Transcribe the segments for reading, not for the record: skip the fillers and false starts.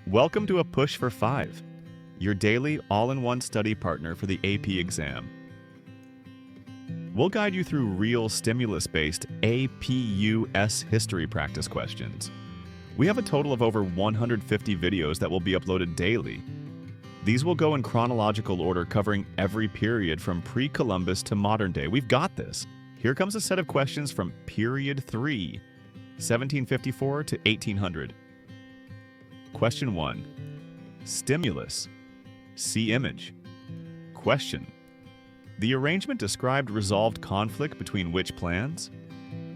Welcome to APush for 5, your daily all-in-one study partner for the AP exam. We'll guide you through real stimulus-based APUS history practice questions. We have a total of over 150 videos that will be uploaded daily. These will go in chronological order, covering every period from pre-Columbus to modern day. We've got this. Here comes a set of questions from Period 3, 1754 to 1800. Question 1. Stimulus. See image. Question. The arrangement described resolved conflict between which plans?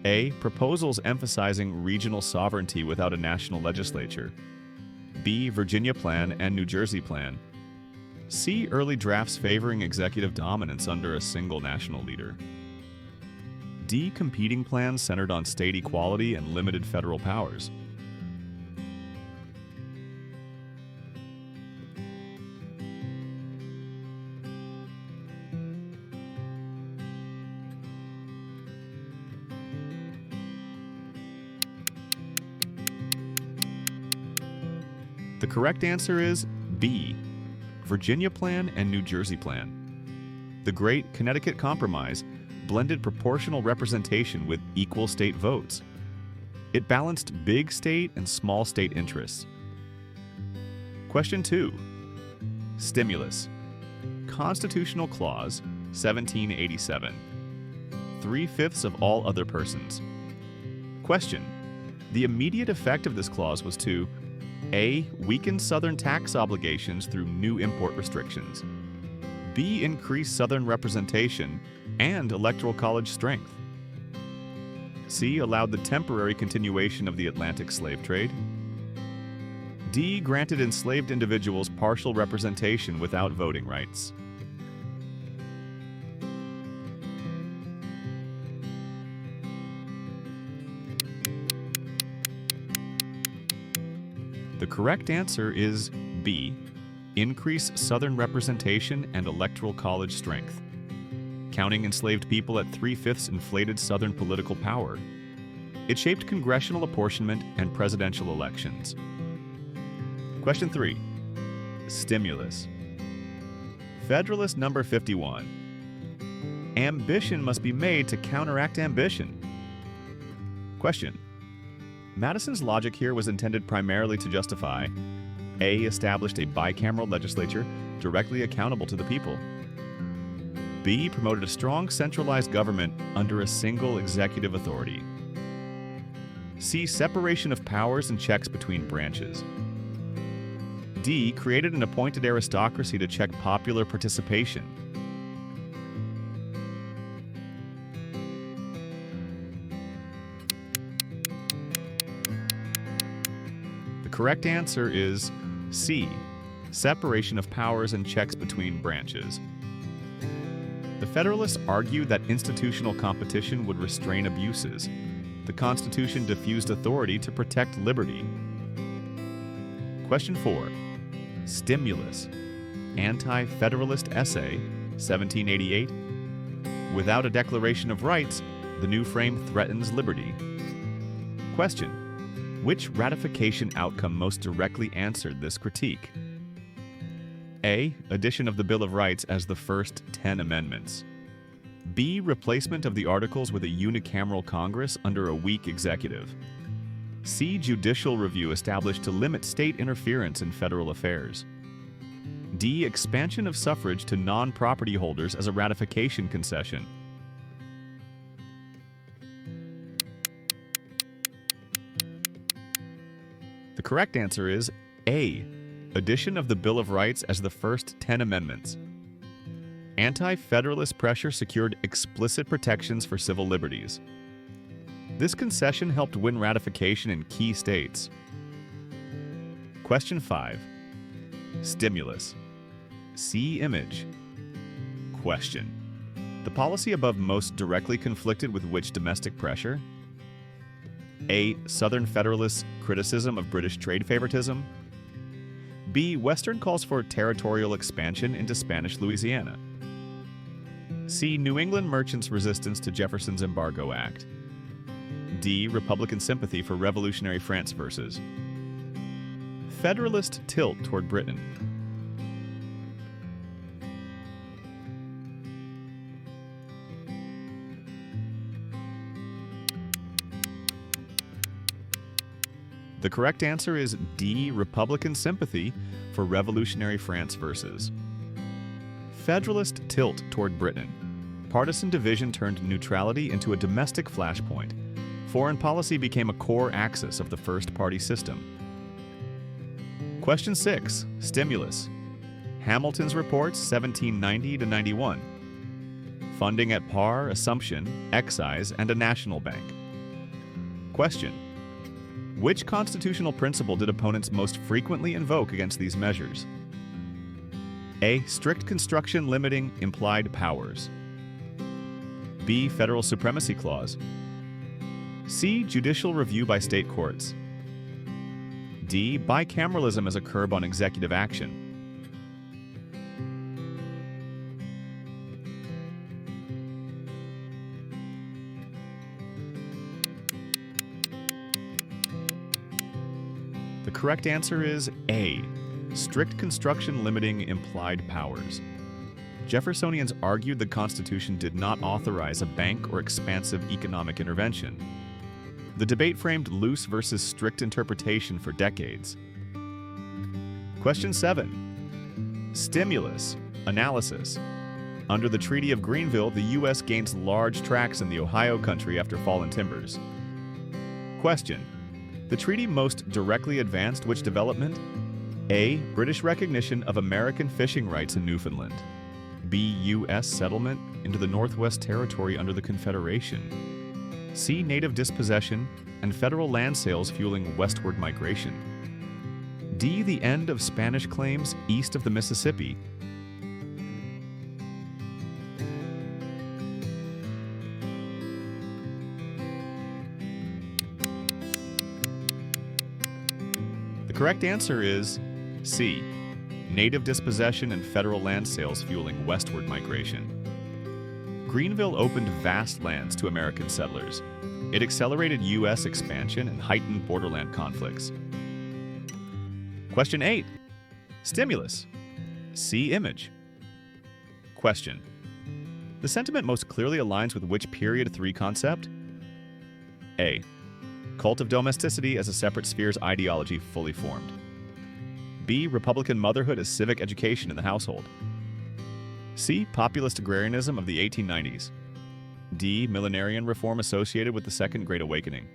A. Proposals emphasizing regional sovereignty without a national legislature. B. Virginia Plan and New Jersey Plan. C. Early drafts favoring executive dominance under a single national leader. D. Competing plans centered on state equality and limited federal powers. The correct answer is B. Virginia Plan and New Jersey Plan. The Great Connecticut Compromise blended proportional representation with equal state votes. It balanced big state and small state interests. Question 2. Stimulus. Constitutional Clause, 1787. 3/5 of all other persons. Question. The immediate effect of this clause was to A. Weaken Southern tax obligations through new import restrictions. B. Increase Southern representation and electoral college strength. C. Allowed the temporary continuation of the Atlantic slave trade. D. Granted enslaved individuals partial representation without voting rights. The correct answer is B. Increase Southern representation and electoral college strength. Counting enslaved people at 3/5 inflated Southern political power. It shaped congressional apportionment and presidential elections. Question 3. Stimulus. Federalist number 51. Ambition must be made to counteract ambition. Question. Madison's logic here was intended primarily to justify A. Established a bicameral legislature directly accountable to the people. B. Promoted a strong centralized government under a single executive authority. C. Separation of powers and checks between branches. D. Created an appointed aristocracy to check popular participation. The correct answer is C. Separation of powers and checks between branches. The Federalists argued that institutional competition would restrain abuses. The Constitution diffused authority to protect liberty. Question 4. Stimulus. Anti-Federalist Essay, 1788. Without a Declaration of Rights, the new frame threatens liberty. Question. Which ratification outcome most directly answered this critique? A. Addition of the Bill of Rights as the first 10 amendments. B. Replacement of the Articles with a unicameral Congress under a weak executive. C. Judicial review established to limit state interference in federal affairs. D. Expansion of suffrage to non-property holders as a ratification concession. The correct answer is A. Addition of the Bill of Rights as the first 10 amendments. Anti-Federalist pressure secured explicit protections for civil liberties. This concession helped win ratification in key states. Question 5. Stimulus. See image. Question. The policy above most directly conflicted with which domestic pressure? A. Southern Federalists' criticism of British trade favoritism. B. Western calls for territorial expansion into Spanish Louisiana. C. New England merchants' resistance to Jefferson's Embargo Act. D. Republican sympathy for revolutionary France versus Federalist tilt toward Britain. The correct answer is D, Republican sympathy for revolutionary France versus Federalist tilt toward Britain. Partisan division turned neutrality into a domestic flashpoint. Foreign policy became a core axis of the first-party system. Question 6. Stimulus. Hamilton's reports 1790 to 91. Funding at par, assumption, excise, and a national bank. Question. Which constitutional principle did opponents most frequently invoke against these measures? A. Strict construction limiting implied powers. B. Federal Supremacy Clause. C. Judicial review by state courts. D. Bicameralism as a curb on executive action. The correct answer is A. Strict construction limiting implied powers. Jeffersonians argued the Constitution did not authorize a bank or expansive economic intervention. The debate framed loose versus strict interpretation for decades. Question 7. Stimulus. Analysis. Under the Treaty of Greenville, the U.S. gains large tracts in the Ohio country after fallen timbers. Question. The treaty most directly advanced which development? A. British recognition of American fishing rights in Newfoundland. B. U.S. settlement into the Northwest Territory under the Confederation. C. Native dispossession and federal land sales fueling westward migration. D. The end of Spanish claims east of the Mississippi. The correct answer is C. Native dispossession and federal land sales fueling westward migration. Greenville opened vast lands to American settlers. It accelerated U.S. expansion and heightened borderland conflicts. Question 8. Stimulus. See image. Question. The sentiment most clearly aligns with which period 3 concept? A. Cult of domesticity as a separate sphere's ideology fully formed. B. Republican motherhood as civic education in the household. C. Populist agrarianism of the 1890s. D. Millenarian reform associated with the Second Great Awakening.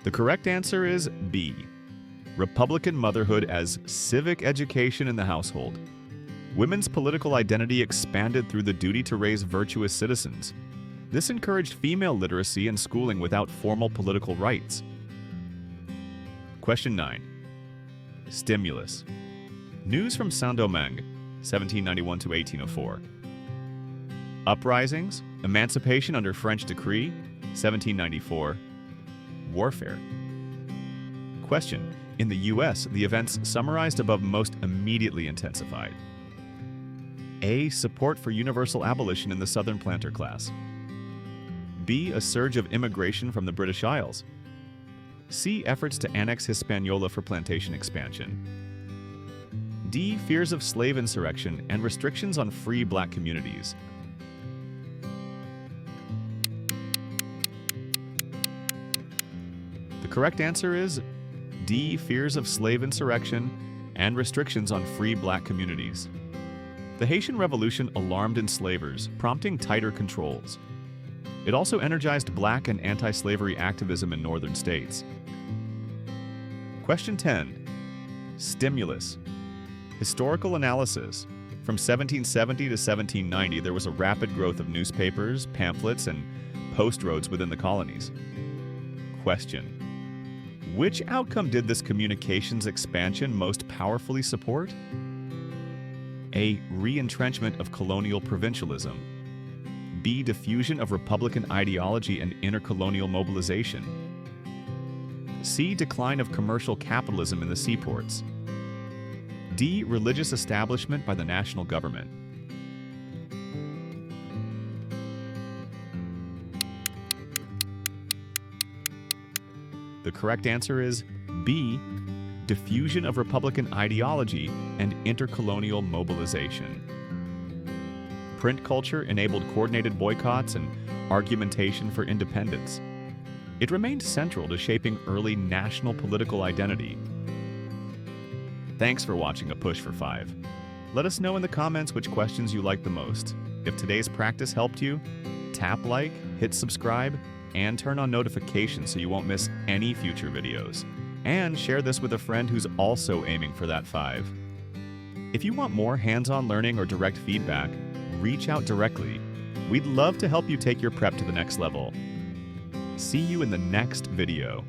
The correct answer is B. Republican motherhood as civic education in the household. Women's political identity expanded through the duty to raise virtuous citizens. This encouraged female literacy and schooling without formal political rights. Question 9. Stimulus. News from Saint-Domingue, 1791 to 1804. Uprisings, emancipation under French decree, 1794. Warfare. Question. In the U.S., the events summarized above most immediately intensified. A. Support for universal abolition in the Southern planter class. B. A surge of immigration from the British Isles. C. Efforts to annex Hispaniola for plantation expansion. D. Fears of slave insurrection and restrictions on free black communities. The correct answer is D. Fears of slave insurrection and restrictions on free black communities. The Haitian Revolution alarmed enslavers, prompting tighter controls. It also energized black and anti-slavery activism in northern states. Question 10. Stimulus. Historical analysis. From 1770 to 1790, there was a rapid growth of newspapers, pamphlets, and post roads within the colonies. Question. Which outcome did this communications expansion most powerfully support? A. Re-entrenchment of colonial provincialism. B. Diffusion of Republican ideology and intercolonial mobilization. C. Decline of commercial capitalism in the seaports. D. Religious establishment by the national government. The correct answer is B. Diffusion of Republican ideology and intercolonial mobilization. Print culture enabled coordinated boycotts and argumentation for independence. It remained central to shaping early national political identity. Thanks for watching A Push for 5. Let us know in the comments which questions you liked the most. If today's practice helped you, tap like, hit subscribe, and turn on notifications so you won't miss any future videos. And share this with a friend who's also aiming for that 5. If you want more hands-on learning or direct feedback, reach out directly. We'd love to help you take your prep to the next level. See you in the next video.